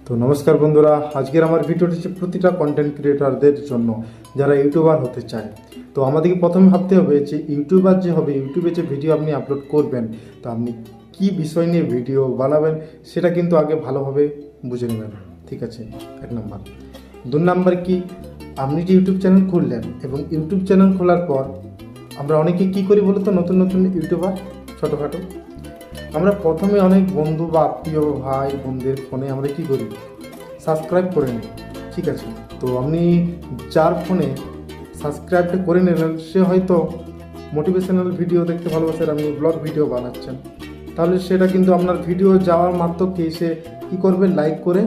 তো নমস্কার বন্ধুরা, আজকের আমার ভিডিওটি হচ্ছে প্রতিটা কন্টেন্ট ক্রিয়েটরদের জন্য যারা ইউটিউবার হতে চায়। তো আমাদেরকে প্রথমে ভাবতে হবে যে ইউটিউবার যে হবে, ইউটিউবে যে ভিডিও আপনি আপলোড করবেন, তো আপনি কী বিষয় নিয়ে ভিডিও বানাবেন সেটা কিন্তু আগে ভালোভাবে বুঝে নেবেন। ঠিক আছে, 1 নম্বর। 2 নম্বর কি, আপনি যে ইউটিউব চ্যানেল খুললেন এবং ইউটিউব চ্যানেল খোলার পর আমরা অনেকে কী করি বলো তো, নতুন নতুন ইউটিউবার ছোটোখাটো, আমরা প্রথমে অনেক বন্ধু বা আত্মীয় ভাই বোনদের ফোনে আমরা কী করি, সাবস্ক্রাইব করে নিই। ঠিক আছে, তো আপনি যার ফোনে সাবস্ক্রাইবটা করে নিলেন সে হয়তো মোটিভেশনাল ভিডিও দেখতে ভালোবাসেন, আপনি ব্লগ ভিডিও বানাচ্ছেন, তাহলে সেটা কিন্তু আপনার ভিডিও যাওয়ার মাত্রকে সে কী করবে, লাইক করে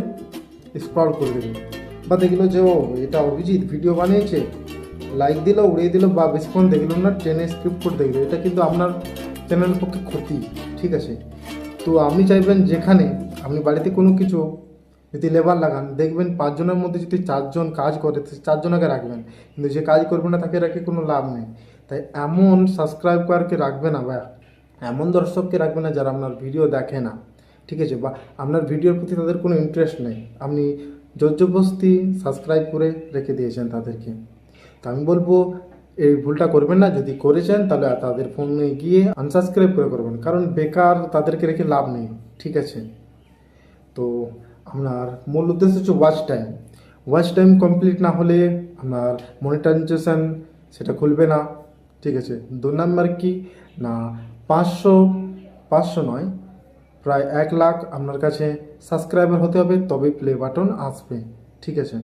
স্ক্রল করে দেবে, বা দেখলো যে ও এটা অভিজিৎ ভিডিও বানিয়েছে, লাইক দিল, উড়িয়ে দিল, বা বেশিক্ষণ দেখলো না, টেনে স্ক্রিপ্ট করে দেখলো, এটা কিন্তু আপনার চ্যানেলের পক্ষে ক্ষতি। ঠিক আছে, তো আপনি চাইবেন যেখানে আপনি বাড়িতে কোনো কিছু যদি লেবার লাগান, দেখবেন 5 জনের মধ্যে যদি 4 জন কাজ করে, 4 জনকে রাখবেন, কিন্তু যে কাজ করবে না তাকে রাখে কোনো লাভ নেই। তাই এমন সাবস্ক্রাইবারকে রাখবে না, বা এমন দর্শককে রাখবে না যারা আপনার ভিডিও দেখে না। ঠিক আছে, বা আপনার ভিডিওর প্রতি তাদের কোনো ইন্টারেস্ট নেই, আপনি জোরজবস্তি সাবস্ক্রাইব করে রেখে দিয়েছেন তাদেরকে। তো আমি বলবো এই ভুলটা করবেন না, যদি করেছেন তাহলে তাদের ফোনে গিয়ে আনসাবস্ক্রাইব করে করবেন, কারণ বেকার তাদেরকে রেখে লাভ নেই। ঠিক আছে, তো আপনার মূল উদ্দেশ্য হচ্ছে ওয়াচ টাইম কমপ্লিট না হলে আপনার মনিটাইজেশন সেটা খুলবে না। ঠিক আছে, 2 নম্বর কি না, 500 নয়, প্রায় 1 লাখ আপনার কাছে সাবস্ক্রাইবার হতে হবে, তবেই প্লে বাটন আসবে। ঠিক আছে।